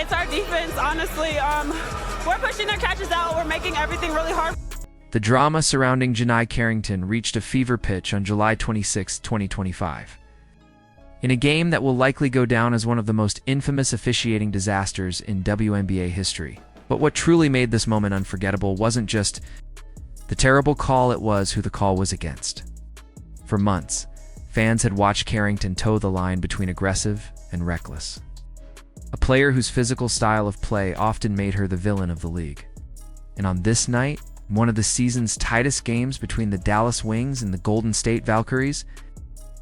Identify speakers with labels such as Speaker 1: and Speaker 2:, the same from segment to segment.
Speaker 1: It's our defense, honestly. We're pushing their catches out. We're making everything really hard.
Speaker 2: The drama surrounding DJonai Carrington reached a fever pitch on July 26, 2025. In a game that will likely go down as one of the most infamous officiating disasters in WNBA history. But what truly made this moment unforgettable wasn't just the terrible call, it was who the call was against. For months, fans had watched Carrington toe the line between aggressive and reckless. A player whose physical style of play often made her the villain of the league. And on this night, one of the season's tightest games between the Dallas Wings and the Golden State Valkyries,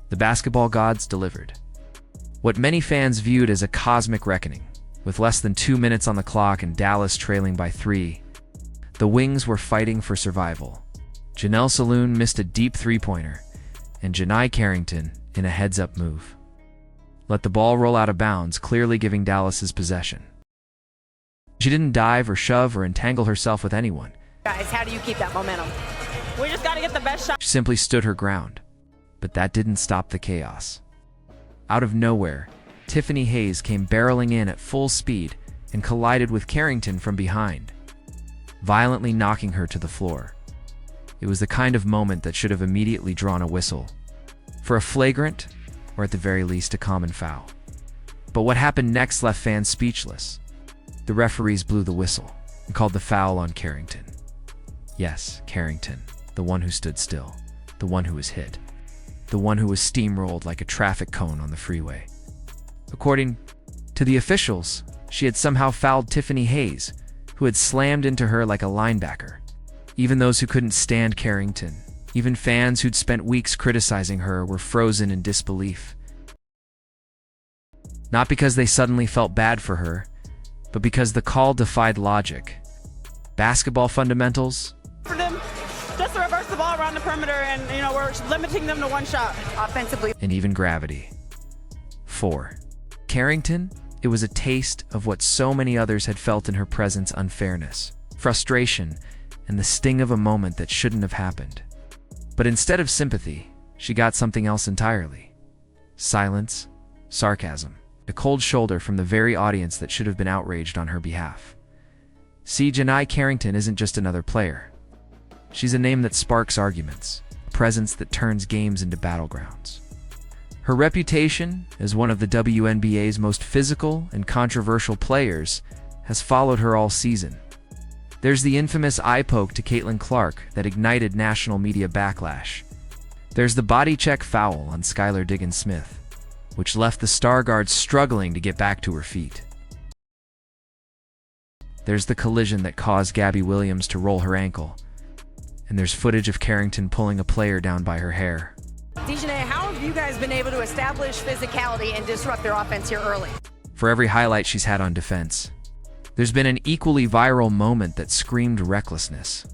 Speaker 2: the basketball gods delivered. What many fans viewed as a cosmic reckoning. With less than 2 minutes on the clock and Dallas trailing by 3, the Wings were fighting for survival. Janelle Saloon missed a deep three-pointer, and DJonai Carrington, in a heads-up move, let the ball roll out of bounds, clearly giving Dallas his possession. She didn't dive or shove or entangle herself with anyone.
Speaker 3: Guys, how do you keep that momentum?
Speaker 1: We just got to get the best shot.
Speaker 2: She simply stood her ground. But that didn't stop the chaos. Out of nowhere, Tiffany Hayes came barreling in at full speed and collided with Carrington from behind, violently knocking her to the floor. It was the kind of moment that should have immediately drawn a whistle, for a flagrant, or at the very least a common foul. But what happened next left fans speechless. The referees blew the whistle and called the foul on Carrington. Yes, Carrington, the one who stood still, the one who was hit, the one who was steamrolled like a traffic cone on the freeway. According to the officials, she had somehow fouled Tiffany Hayes, who had slammed into her like a linebacker. Even those who couldn't stand Carrington, even fans who'd spent weeks criticizing her, were frozen in disbelief. Not because they suddenly felt bad for her, but because the call defied logic. Basketball fundamentals?
Speaker 1: For them, just to reverse the ball around the perimeter, and we're limiting them to one shot.
Speaker 3: Offensively.
Speaker 2: And even gravity. 4. Carrington, it was a taste of what so many others had felt in her presence: unfairness, frustration, and the sting of a moment that shouldn't have happened. But instead of sympathy, she got something else entirely. Silence, sarcasm, a cold shoulder from the very audience that should have been outraged on her behalf. See, DJonai Carrington isn't just another player. She's a name that sparks arguments, a presence that turns games into battlegrounds. Her reputation as one of the WNBA's most physical and controversial players has followed her all season. There's the infamous eye poke to Caitlin Clark that ignited national media backlash. There's the body check foul on Skylar Diggins-Smith, which left the star guard struggling to get back to her feet. There's the collision that caused Gabby Williams to roll her ankle. And there's footage of Carrington pulling a player down by her hair.
Speaker 3: DJonai, how have you guys been able to establish physicality and disrupt their offense here early?
Speaker 2: For every highlight she's had on defense, there's been an equally viral moment that screamed recklessness.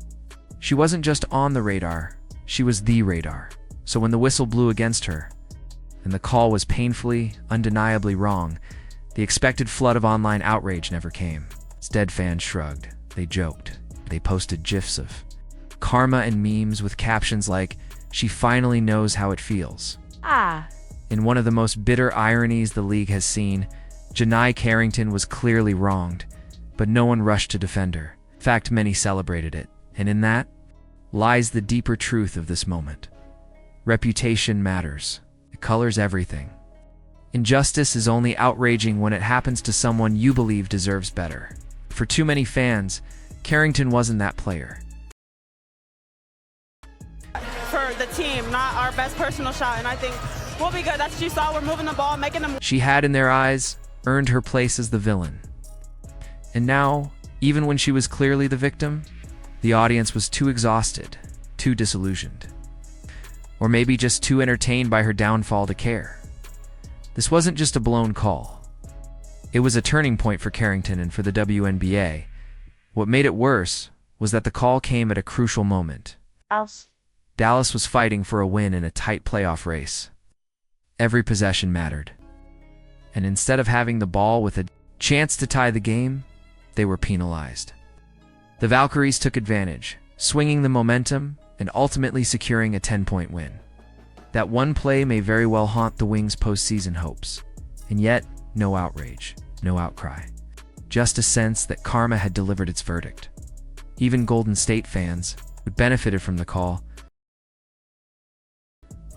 Speaker 2: She wasn't just on the radar, she was the radar. So when the whistle blew against her, and the call was painfully, undeniably wrong, the expected flood of online outrage never came. Instead, fans shrugged, they joked, they posted gifs of karma and memes with captions like, "She finally knows how it feels." In one of the most bitter ironies the league has seen, DJonai Carrington was clearly wronged, but no one rushed to defend her. In fact, many celebrated it, and in that lies the deeper truth of this moment. Reputation matters. It colors everything. Injustice is only outraging when it happens to someone you believe deserves better. For too many fans, Carrington wasn't that player.
Speaker 1: For the team, not our best personal shot, and I think we'll be good. That's what you saw. We're moving the ball, making them.
Speaker 2: She had, in their eyes, earned her place as the villain. And now, even when she was clearly the victim, the audience was too exhausted, too disillusioned, or maybe just too entertained by her downfall to care. This wasn't just a blown call. It was a turning point for Carrington and for the WNBA. What made it worse was that the call came at a crucial moment. Dallas was fighting for a win in a tight playoff race. Every possession mattered. And instead of having the ball with a chance to tie the game, they were penalized. The Valkyries took advantage, swinging the momentum and ultimately securing a 10-point win. That one play may very well haunt the Wings' postseason hopes. And yet, no outrage, no outcry. just a sense that karma had delivered its verdict. Even Golden State fans, who benefited from the call,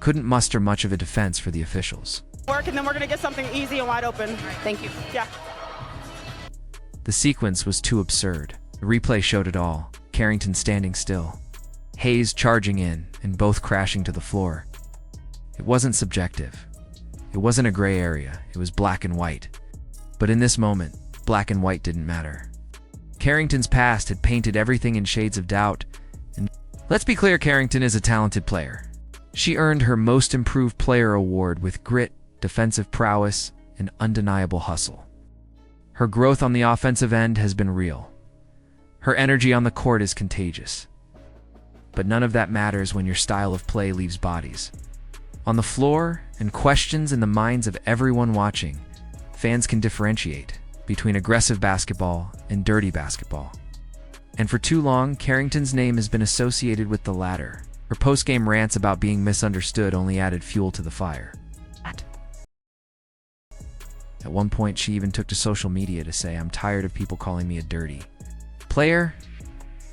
Speaker 2: couldn't muster much of a defense for the officials.
Speaker 1: Work, and then we're going to get something easy and wide open.
Speaker 3: Thank you.
Speaker 1: Yeah.
Speaker 2: The sequence was too absurd. The replay showed it all. Carrington standing still, Hayes charging in, and both crashing to the floor. It wasn't subjective. It wasn't a gray area. It was black and white. But in this moment, black and white didn't matter. Carrington's past had painted everything in shades of doubt, and let's be clear, Carrington is a talented player. She earned her Most Improved Player award with grit, defensive prowess, and undeniable hustle. Her growth on the offensive end has been real. Her energy on the court is contagious. But none of that matters when your style of play leaves bodies on the floor and questions in the minds of everyone watching. Fans can differentiate between aggressive basketball and dirty basketball. And for too long, Carrington's name has been associated with the latter. Her post-game rants about being misunderstood only added fuel to the fire. At one point, she even took to social media to say, "I'm tired of people calling me a dirty player.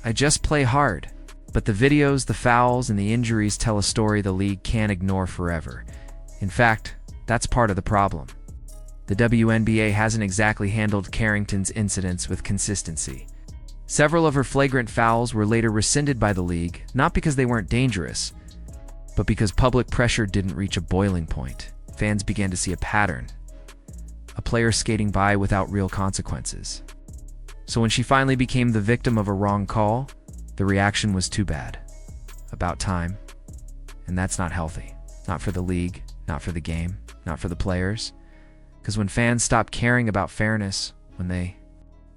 Speaker 2: I just play hard." But the videos, the fouls, and the injuries tell a story the league can't ignore forever. In fact, that's part of the problem. The WNBA hasn't exactly handled Carrington's incidents with consistency. Several of her flagrant fouls were later rescinded by the league, not because they weren't dangerous, but because public pressure didn't reach a boiling point. Fans began to see a pattern. A player skating by without real consequences. So when she finally became the victim of a wrong call, the reaction was too bad. About time. And that's not healthy. Not for the league, not for the game, not for the players. Because when fans stop caring about fairness, when they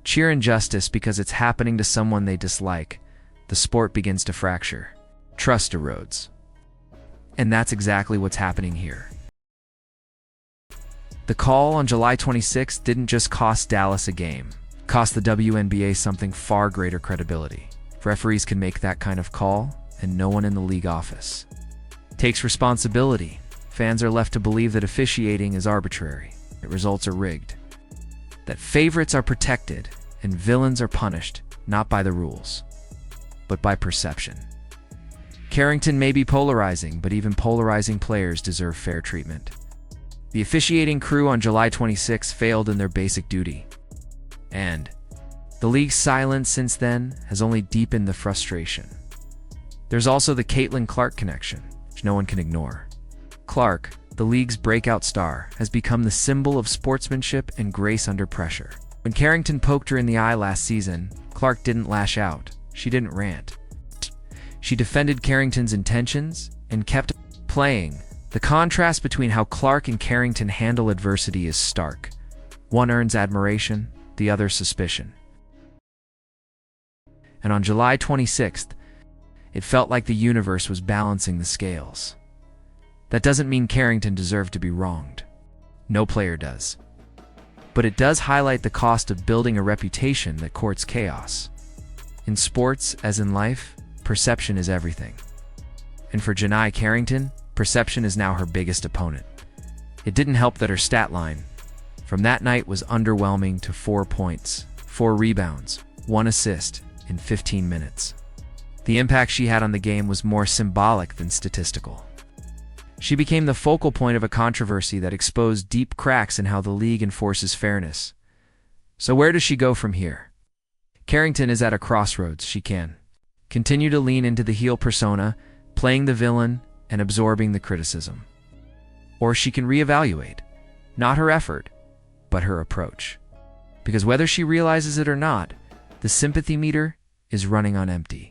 Speaker 2: cheer injustice because it's happening to someone they dislike, the sport begins to fracture. Trust erodes. And that's exactly what's happening here. The call on July 26th didn't just cost Dallas a game. It cost the WNBA something far greater credibility. Referees can make that kind of call, and no one in the league office takes responsibility. Fans are left to believe that officiating is arbitrary, that results are rigged, that favorites are protected, and villains are punished, not by the rules, but by perception. Carrington may be polarizing, but even polarizing players deserve fair treatment. The officiating crew on July 26 failed in their basic duty, and the league's silence since then has only deepened the frustration. There's also the Caitlin Clark connection, which no one can ignore. Clark, the league's breakout star, has become the symbol of sportsmanship and grace under pressure. When Carrington poked her in the eye last season, Clark didn't lash out. She didn't rant. She defended Carrington's intentions and kept playing. The contrast between how Clark and Carrington handle adversity is stark. One earns admiration, the other suspicion. And on July 26th, it felt like the universe was balancing the scales. That doesn't mean Carrington deserved to be wronged. No player does. But it does highlight the cost of building a reputation that courts chaos. In sports, as in life, perception is everything. And for DJonai Carrington, perception is now her biggest opponent. It didn't help that her stat line from that night was underwhelming to 4 points, 4 rebounds, 1 assist in 15 minutes. The impact she had on the game was more symbolic than statistical. She became the focal point of a controversy that exposed deep cracks in how the league enforces fairness. So where does she go from here? Carrington is at a crossroads. She can continue to lean into the heel persona, playing the villain and absorbing the criticism. Or she can reevaluate, not her effort, but her approach. Because whether she realizes it or not, the sympathy meter is running on empty.